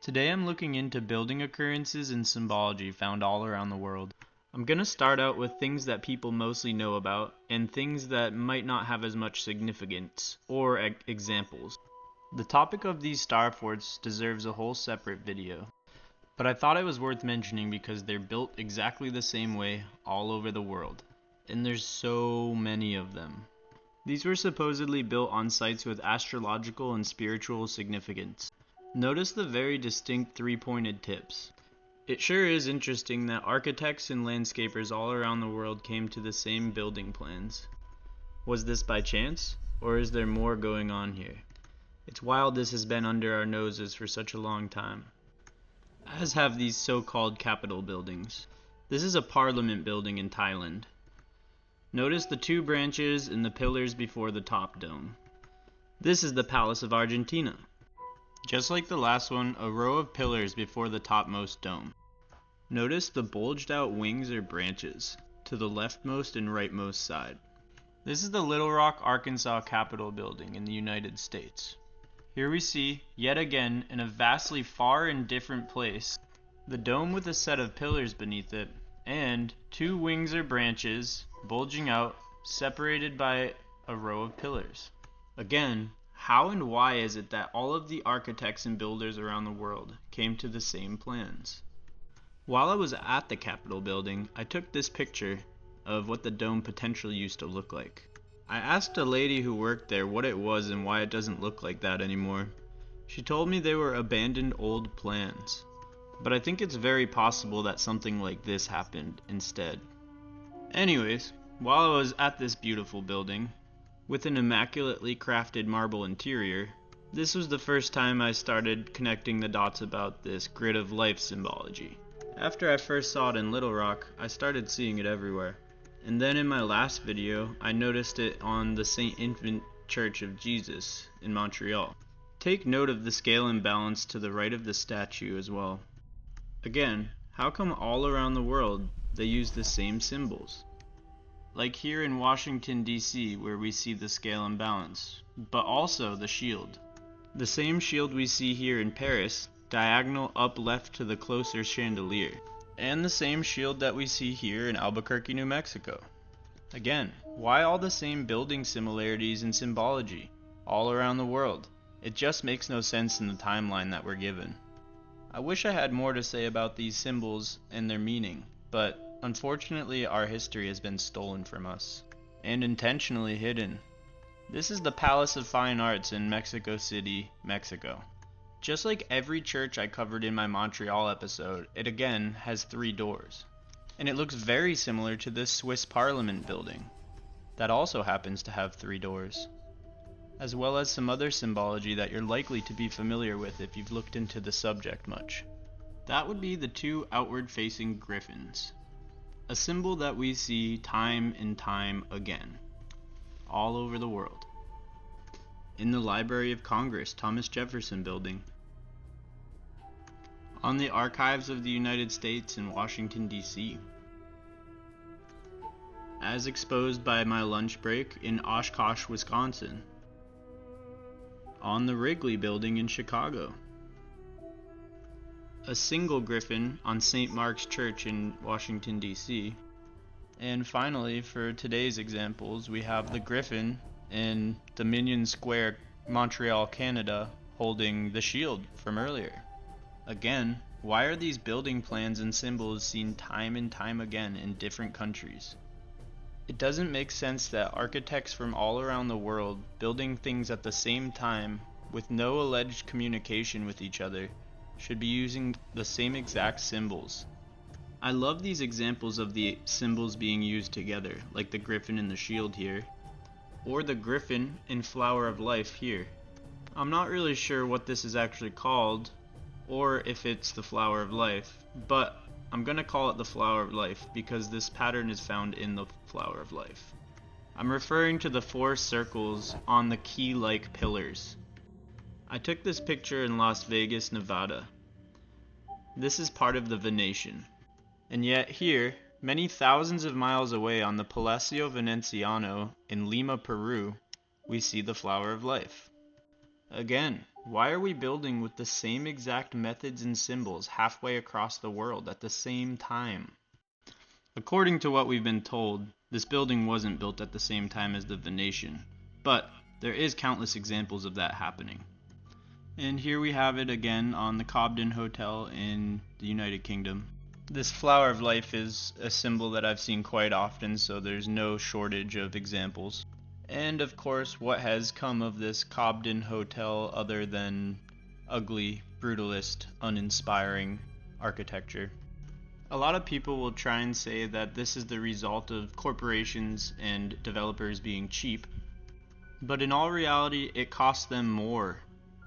Today I'm looking into building occurrences and symbology found all around the world. I'm going to start out with things that people mostly know about and things that might not have as much significance or examples. The topic of these star forts deserves a whole separate video, but I thought it was worth mentioning because they're built exactly the same way all over the world, and there's so many of them. These were supposedly built on sites with astrological and spiritual significance. Notice the very distinct three-pointed tips. It sure is interesting that architects and landscapers all around the world came to the same building plans. Was this by chance, or is there more going on here? It's wild this has been under our noses for such a long time, as have these so-called Capitol buildings. This is a parliament building in Thailand. Notice the two branches and the pillars before the top dome. This is the Palace of Argentina. Just like the last one, a row of pillars before the topmost dome. Notice the bulged out wings or branches to the leftmost and rightmost side. This is the Little Rock, Arkansas Capitol building in the United States. Here we see, yet again, in a vastly far and different place, the dome with a set of pillars beneath it, and two wings or branches bulging out, separated by a row of pillars. Again, how and why is it that all of the architects and builders around the world came to the same plans? While I was at the Capitol building, I took this picture of what the dome potentially used to look like. I asked a lady who worked there what it was and why it doesn't look like that anymore. She told me they were abandoned old plans, but I think it's very possible that something like this happened instead. Anyways, while I was at this beautiful building, with an immaculately crafted marble interior, this was the first time I started connecting the dots about this grid of life symbology. After I first saw it in Little Rock, I started seeing it everywhere. And then in my last video, I noticed it on the St. Infant Church of Jesus in Montreal. Take note of the scale imbalance to the right of the statue as well. Again, how come all around the world they use the same symbols? Like here in Washington, D.C., where we see the scale imbalance, but also the shield. The same shield we see here in Paris, diagonal up left to the closer chandelier. And the same shield that we see here in Albuquerque, New Mexico. Again, why all the same building similarities and symbology all around the world? It just makes no sense in the timeline that we're given. I wish I had more to say about these symbols and their meaning, but unfortunately, our history has been stolen from us, and intentionally hidden. This is the Palace of Fine Arts in Mexico City, Mexico. Just like every church I covered in my Montreal episode, it again has 3 doors. And it looks very similar to this Swiss Parliament building, that also happens to have 3 doors, as well as some other symbology that you're likely to be familiar with if you've looked into the subject much. That would be the 2 outward-facing griffins. A symbol that we see time and time again, all over the world. In the Library of Congress, Thomas Jefferson Building. On the Archives of the United States in Washington, D.C. As exposed by my lunch break in Oshkosh, Wisconsin. On the Wrigley Building in Chicago. A single griffin on St. Mark's Church in Washington, D.C. And finally, for today's examples, we have the griffin in Dominion Square, Montreal, Canada, holding the shield from earlier. Again, why are these building plans and symbols seen time and time again in different countries? It doesn't make sense that architects from all around the world building things at the same time with no alleged communication with each other should be using the same exact symbols. I love these examples of the symbols being used together, like the griffin and the shield here, or the griffin and flower of life here. I'm not really sure what this is actually called, or if it's the flower of life, but I'm gonna call it the flower of life because this pattern is found in the flower of life. I'm referring to the 4 circles on the key-like pillars. I took this picture in Las Vegas, Nevada. This is part of the Venetian. And yet here, many thousands of miles away on the Palacio Veneciano in Lima, Peru, we see the flower of life. Again, Why are we building with the same exact methods and symbols halfway across the world at the same time? According to what we've been told, this building wasn't built at the same time as the Venetian, but there is countless examples of that happening. And here we have it again on the Cobden Hotel in the United Kingdom. This flower of life is a symbol that I've seen quite often, so there's no shortage of examples. And of course, what has come of this Cobden Hotel other than ugly, brutalist, uninspiring architecture? A lot of people will try and say that this is the result of corporations and developers being cheap, but in all reality, it costs them more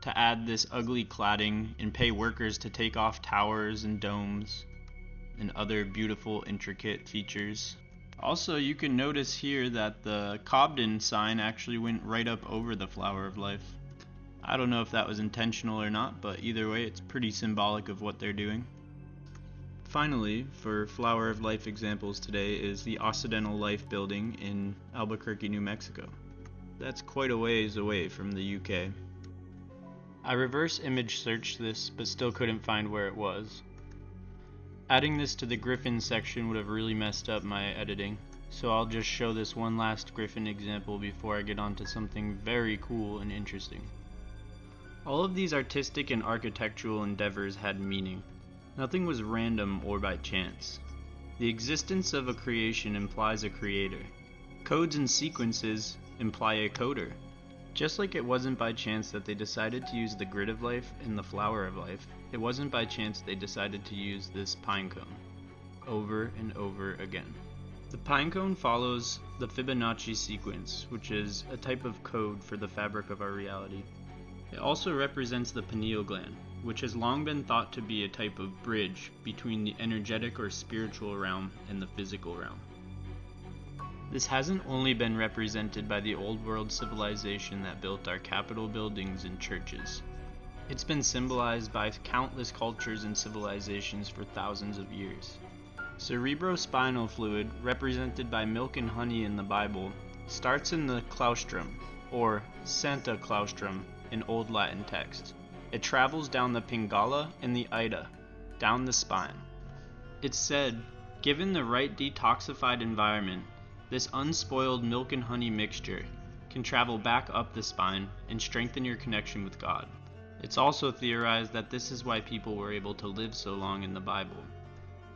to add this ugly cladding and pay workers to take off towers and domes and other beautiful, intricate features. Also, you can notice here that the Cobden sign actually went right up over the flower of life. I don't know if that was intentional or not, but either way, it's pretty symbolic of what they're doing. Finally, for flower of life examples today is the Occidental Life building in Albuquerque, New Mexico. That's quite a ways away from the UK. I reverse image searched this, but still couldn't find where it was. Adding this to the griffin section would have really messed up my editing, so I'll just show this one last griffin example before I get on to something very cool and interesting. All of these artistic and architectural endeavors had meaning. Nothing was random or by chance. The existence of a creation implies a creator. Codes and sequences imply a coder. Just like it wasn't by chance that they decided to use the grid of life and the flower of life, it wasn't by chance they decided to use this pine cone over and over again. The pine cone follows the Fibonacci sequence, which is a type of code for the fabric of our reality. It also represents the pineal gland, which has long been thought to be a type of bridge between the energetic or spiritual realm and the physical realm. This hasn't only been represented by the Old World civilization that built our Capitol buildings and churches. It's been symbolized by countless cultures and civilizations for thousands of years. Cerebrospinal fluid, represented by milk and honey in the Bible, starts in the claustrum, or Santa claustrum in Old Latin text. It travels down the Pingala and the Ida, down the spine. It's said, given the right detoxified environment, this unspoiled milk and honey mixture can travel back up the spine and strengthen your connection with God. It's also theorized that this is why people were able to live so long in the Bible.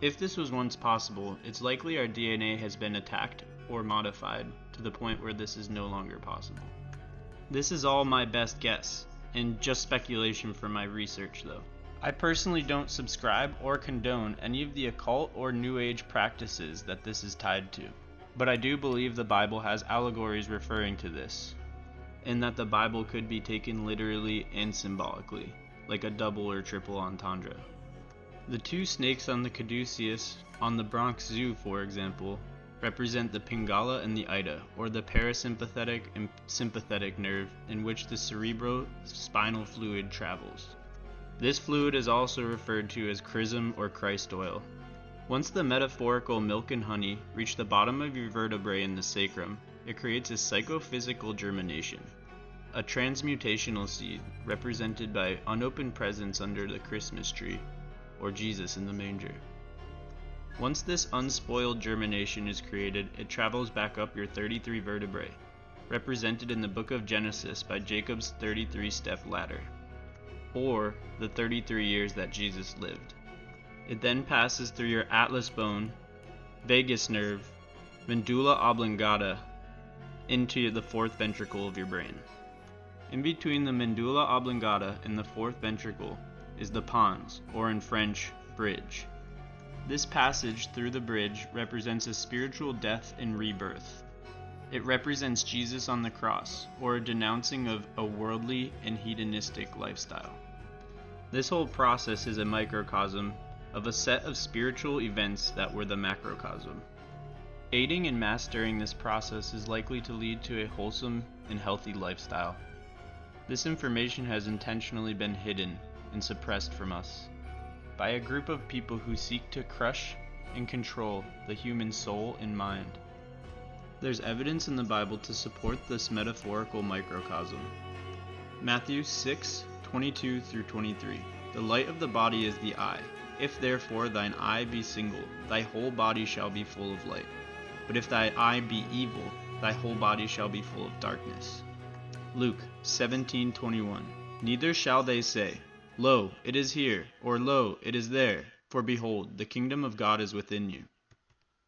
If this was once possible, it's likely our DNA has been attacked or modified to the point where this is no longer possible. This is all my best guess, and just speculation from my research though. I personally don't subscribe or condone any of the occult or New Age practices that this is tied to. But I do believe the Bible has allegories referring to this, and that the Bible could be taken literally and symbolically, like a double or triple entendre. The two snakes on the caduceus on the Bronx Zoo, for example, represent the Pingala and the Ida, or the parasympathetic and sympathetic nerve in which the cerebrospinal fluid travels. This fluid is also referred to as chrism or Christ oil. Once the metaphorical milk and honey reach the bottom of your vertebrae in the sacrum, it creates a psychophysical germination, a transmutational seed represented by unopened presents under the Christmas tree, or Jesus in the manger. Once this unspoiled germination is created, it travels back up your 33 vertebrae, represented in the book of Genesis by Jacob's 33-step ladder, or the 33 years that Jesus lived. It then passes through your atlas bone, vagus nerve, medulla oblongata, into the fourth ventricle of your brain. In between the medulla oblongata and the fourth ventricle is the pons, or in French, bridge. This passage through the bridge represents a spiritual death and rebirth. It represents Jesus on the cross, or a denouncing of a worldly and hedonistic lifestyle. This whole process is a microcosm of a set of spiritual events that were the macrocosm. Aiding and mastering this process is likely to lead to a wholesome and healthy lifestyle. This information has intentionally been hidden and suppressed from us by a group of people who seek to crush and control the human soul and mind. There's evidence in the Bible to support this metaphorical microcosm. Matthew 6, 22 through 23. The light of the body is the eye. If therefore thine eye be single, thy whole body shall be full of light. But if thy eye be evil, thy whole body shall be full of darkness. Luke 17:21. Neither shall they say, Lo, it is here, or Lo, it is there, for behold, the kingdom of God is within you.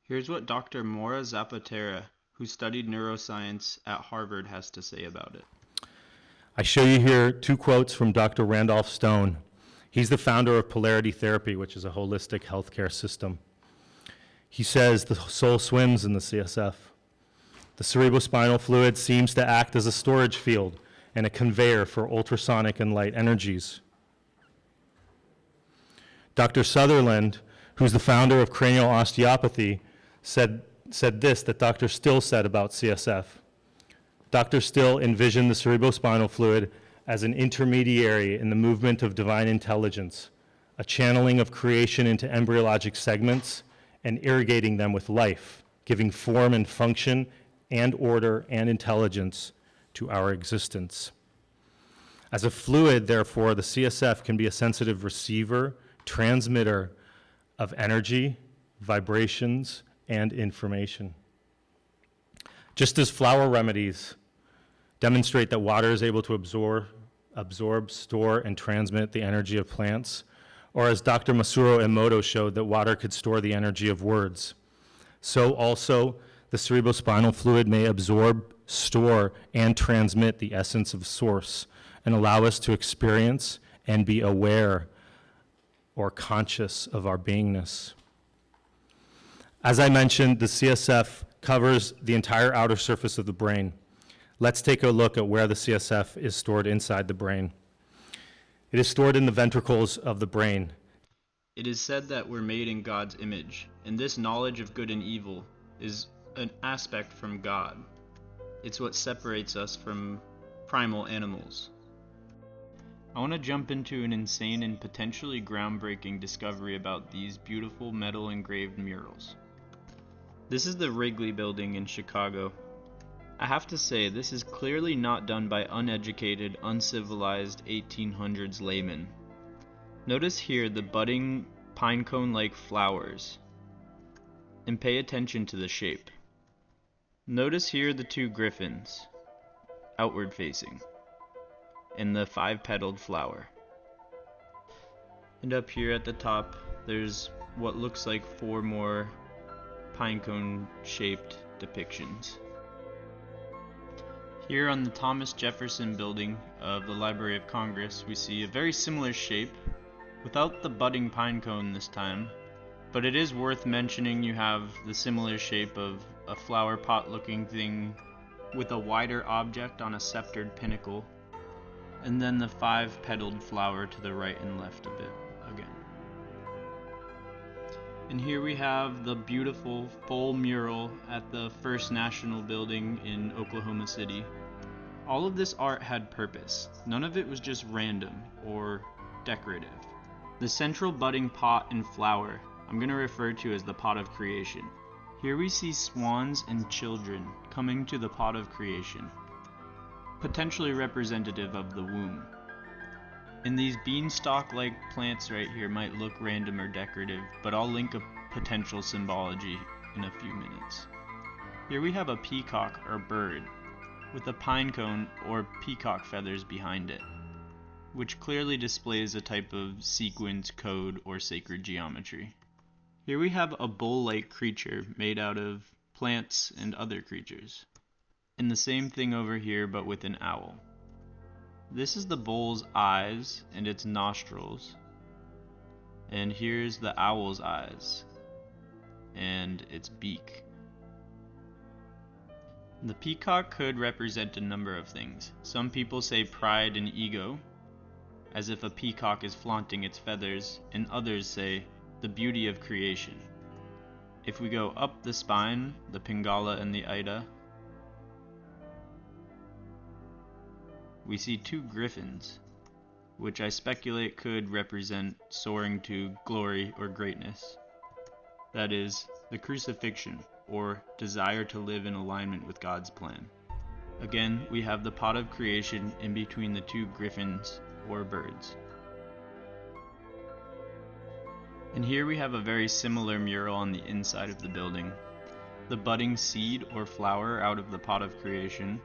Here's what Dr. Mora Zapatera, who studied neuroscience at Harvard, has to say about it. I show you here two quotes from Dr. Randolph Stone. He's the founder of polarity therapy, which is a holistic healthcare system. He says the soul swims in the CSF. The cerebrospinal fluid seems to act as a storage field and a conveyor for ultrasonic and light energies. Dr. Sutherland, who's the founder of cranial osteopathy, said this that Dr. Still said about CSF. Dr. Still envisioned the cerebrospinal fluid as an intermediary in the movement of divine intelligence, a channeling of creation into embryologic segments and irrigating them with life, giving form and function and order and intelligence to our existence. As a fluid, therefore, the CSF can be a sensitive receiver, transmitter of energy, vibrations, and information. Just as flower remedies demonstrate that water is able to absorb, store, and transmit the energy of plants, or as Dr. Masuro Emoto showed that water could store the energy of words, so also the cerebrospinal fluid may absorb, store, and transmit the essence of source and allow us to experience and be aware or conscious of our beingness. As I mentioned, the CSF covers the entire outer surface of the brain. Let's take a look at where the CSF is stored inside the brain. It is stored in the ventricles of the brain. It is said that we're made in God's image, and this knowledge of good and evil is an aspect from God. It's what separates us from primal animals. I want to jump into an insane and potentially groundbreaking discovery about these beautiful metal engraved murals. This is the Wrigley Building in Chicago. I have to say, this is clearly not done by uneducated, uncivilized 1800s laymen. Notice here the budding pinecone-like flowers, and pay attention to the shape. Notice here the two griffins, outward facing, and the 5-petaled flower. And up here at the top, there's what looks like 4 more pinecone-shaped depictions. Here on the Thomas Jefferson building of the Library of Congress, we see a very similar shape, without the budding pinecone this time, but it is worth mentioning you have the similar shape of a flower pot looking thing with a wider object on a sceptered pinnacle, and then the 5-petaled flower to the right and left of it again. And here we have the beautiful full mural at the First National Building in Oklahoma City. All of this art had purpose. None of it was just random or decorative. The central budding pot and flower I'm going to refer to as the pot of creation. Here we see swans and children coming to the pot of creation, potentially representative of the womb. And these beanstalk-like plants right here might look random or decorative, but I'll link a potential symbology in a few minutes. Here we have a peacock or bird with a pinecone or peacock feathers behind it, which clearly displays a type of sequence, code, or sacred geometry. Here we have a bull-like creature made out of plants and other creatures. And the same thing over here, but with an owl. This is the bull's eyes and its nostrils. And here's the owl's eyes and its beak. The peacock could represent a number of things. Some people say pride and ego, as if a peacock is flaunting its feathers, and others say the beauty of creation. If we go up the spine, the Pingala and the Ida, we see 2 griffins, which I speculate could represent soaring to glory or greatness. That is, the crucifixion, or desire to live in alignment with God's plan. Again, we have the pot of creation in between the 2 griffins, or birds. And here we have a very similar mural on the inside of the building. The budding seed or flower out of the pot of creation,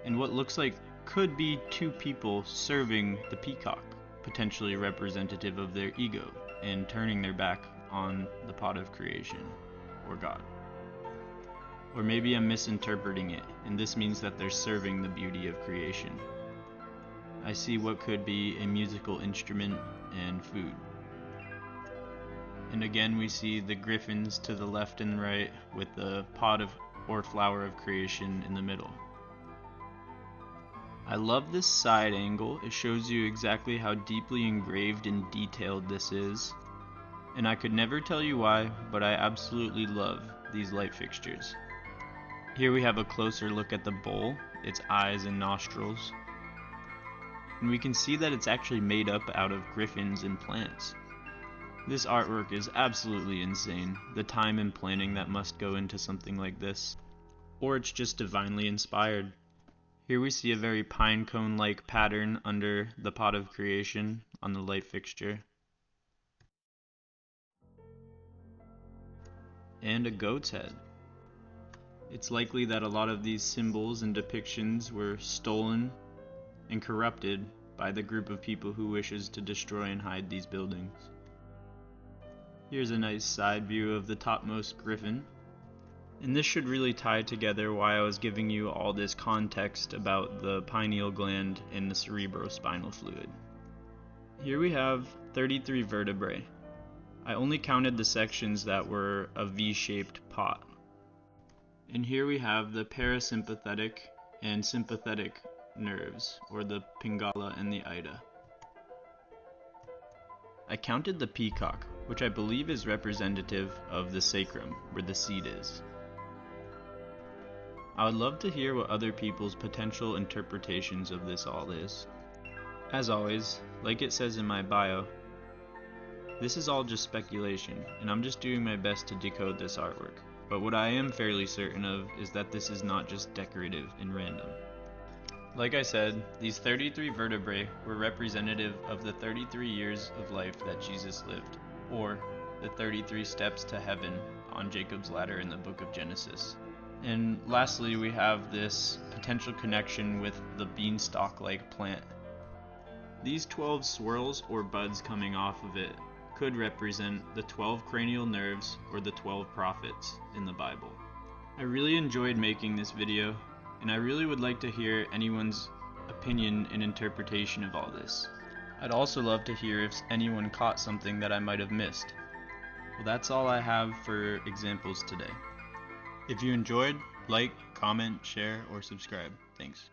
and what looks like could be two people serving the peacock, potentially representative of their ego, and turning their back on the pot of creation, or God. Or maybe I'm misinterpreting it, and this means that they're serving the beauty of creation. I see what could be a musical instrument and food. And again we see the griffins to the left and right with the pot of or flower of creation in the middle. I love this side angle. It shows you exactly how deeply engraved and detailed this is. And I could never tell you why, but I absolutely love these light fixtures. Here we have a closer look at the bowl, its eyes and nostrils. And we can see that it's actually made up out of griffins and plants. This artwork is absolutely insane, the time and planning that must go into something like this. Or it's just divinely inspired. Here we see a very pine cone-like pattern under the pot of creation on the light fixture. And a goat's head. It's likely that a lot of these symbols and depictions were stolen and corrupted by the group of people who wishes to destroy and hide these buildings. Here's a nice side view of the topmost griffin. And this should really tie together why I was giving you all this context about the pineal gland and the cerebrospinal fluid. Here we have 33 vertebrae. I only counted the sections that were a V-shaped pot. And here we have the parasympathetic and sympathetic nerves, or the pingala and the ida. I counted the peacock, which I believe is representative of the sacrum, where the seed is. I would love to hear what other people's potential interpretations of this all is. As always, like it says in my bio, this is all just speculation, and I'm just doing my best to decode this artwork. But what I am fairly certain of is that this is not just decorative and random. Like I said, these 33 vertebrae were representative of the 33 years of life that Jesus lived, or the 33 steps to heaven on Jacob's ladder in the book of Genesis. And lastly, we have this potential connection with the beanstalk-like plant. These 12 swirls or buds coming off of it could represent the 12 cranial nerves or the 12 prophets in the Bible. I really enjoyed making this video, and I really would like to hear anyone's opinion and interpretation of all this. I'd also love to hear if anyone caught something that I might have missed. Well, that's all I have for examples today. If you enjoyed, like, comment, share, or subscribe. Thanks.